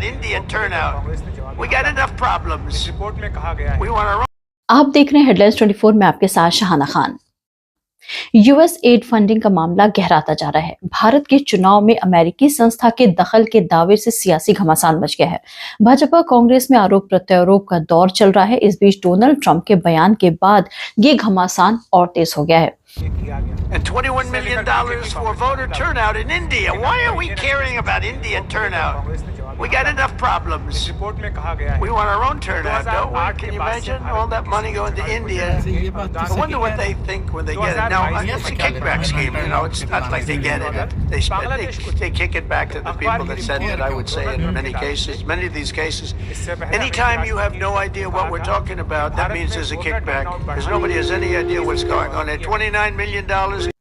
Indian turnout. We got enough problems. Report में कहा गया है We want our own. आप देख रहे हैं हेडलाइंस 24 में आपके साथ Shahana Khan. US add funding का मामला गहराता जा रहा है। भारत के चुनाव में अमेरिकी संस्था के दखल के दावे से सियासी घमासान मच गया है। भाजपा कांग्रेस में आरोप प्रत्यारोप का दौर चल रहा है। इस बीच डोनाल्ड ट्रंप के बयान के बाद ये घमासान और तेज हो गया है। And $21 million for voter turnout in India. Why are we caring about Indian turnout? We got enough problems. Report में कहा गया है We want our own turnout, don't we? Can you imagine all that money going to India? I wonder what they think when they get it. Now, it's a kickback scheme, you know. It's not like they get it. They kick it back to the people that send it, I would say, in many cases. Many of these cases. Anytime you have no idea what we're talking about, that means there's a kickback. Because nobody has any idea what's going on there. $29 million.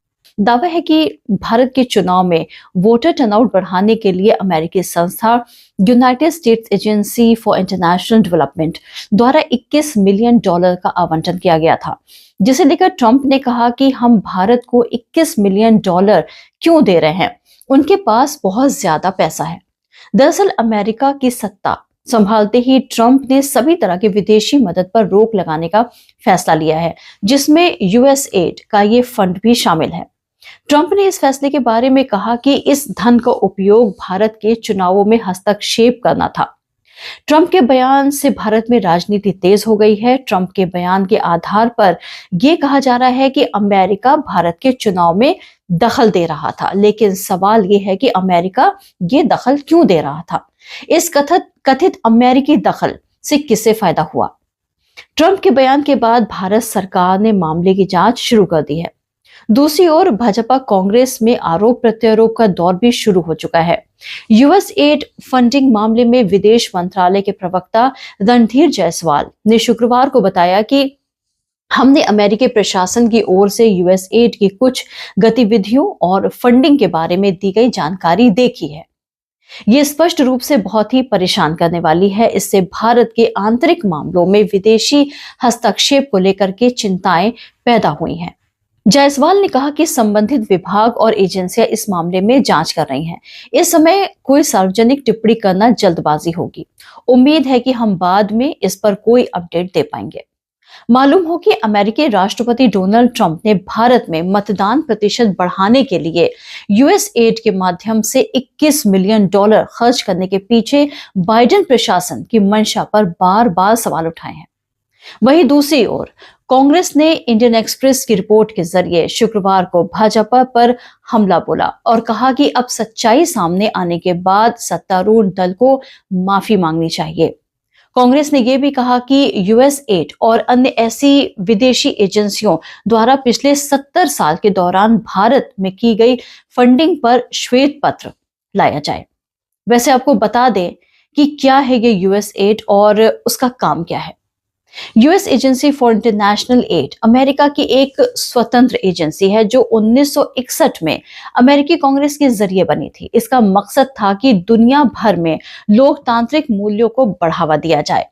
दावा है कि भारत के चुनाव में voter turnout बढ़ाने के लिए अमेरिकी संस्था United states agency for international development द्वारा $21 मिलियन का आवंटन किया गया था, जिसे लेकर ट्रंप ने कहा कि हम भारत को $21 मिलियन क्यों दे रहे हैं, उनके पास बहुत ज्यादा पैसा है। दरअसल अमेरिका की सत्ता संभालते ही ट्रंप ने सभी तरह की विदेशी मदद पर रोक लगाने का फैसला लिया है, जिसमें यूएस एड का ये फंड भी शामिल है। ट्रंप ने इस फैसले के बारे में कहा कि इस धन का उपयोग भारत के चुनावों में हस्तक्षेप करना था। ट्रंप के बयान से भारत में राजनीति तेज हो गई है। ट्रंप के बयान के आधार पर यह कहा जा रहा है कि अमेरिका भारत के चुनाव में दखल दे रहा था, लेकिन सवाल यह है कि अमेरिका ये दखल क्यों दे रहा था? इस कथित अमेरिकी दखल से किसे फायदा हुआ? ट्रंप के बयान के बाद भारत सरकार ने मामले की जांच शुरू कर दी है। दूसरी ओर भाजपा कांग्रेस में आरोप प्रत्यारोप का दौर भी शुरू हो चुका है। यूएस एड फंडिंग मामले में विदेश मंत्रालय के प्रवक्ता रणधीर जायसवाल ने शुक्रवार को बताया कि हमने अमेरिकी प्रशासन की ओर से यूएस एड की कुछ गतिविधियों और फंडिंग के बारे में दी गई जानकारी देखी है। ये स्पष्ट रूप से बहुत ही परेशान करने वाली है। इससे भारत के आंतरिक मामलों में विदेशी हस्तक्षेप को लेकर के चिंताएं पैदा हुई हैं। जायसवाल ने कहा कि संबंधित विभाग और एजेंसियां इस मामले में जांच कर रही हैं। इस समय कोई सार्वजनिक टिप्पणी करना जल्दबाजी होगी। उम्मीद है कि हम बाद में इस पर कोई अपडेट दे पाएंगे। मालूम हो कि अमेरिकी राष्ट्रपति डोनाल्ड ट्रंप ने भारत में मतदान प्रतिशत बढ़ाने के लिए यूएस एड के माध्यम से $21 मिलियन खर्च करने के पीछे बाइडेन प्रशासन की मंशा पर बार-बार सवाल उठाए हैं। वहीं दूसरी ओर कांग्रेस ने इंडियन एक्सप्रेस की रिपोर्ट के जरिए शुक्रवार को भाजपा पर हमला बोला और कहा कि अब सच्चाई सामने आने के बाद सत्तारूढ़ दल को माफी मांगनी चाहिए। कांग्रेस ने यह भी कहा कि यूएस एड और अन्य ऐसी विदेशी एजेंसियों द्वारा पिछले 70 साल के दौरान भारत में की गई फंडिंग पर श्वेत पत्र लाया जाए। वैसे आपको बता दें कि क्या है ये यूएस एड और उसका काम क्या है। US agency for international aid America की एक स्वतंत्र एजेंसी है जो 1961 में अमेरिकी कांग्रेस के जरिए बनी थी। इसका मकसद था कि दुनिया भर में लोकतांत्रिक मूल्यों को बढ़ावा दिया जाए।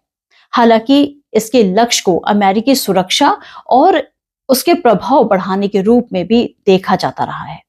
हालांकि इसके लक्ष्य को अमेरिकी सुरक्षा और उसके प्रभाव बढ़ाने के रूप में भी देखा जाता रहा है।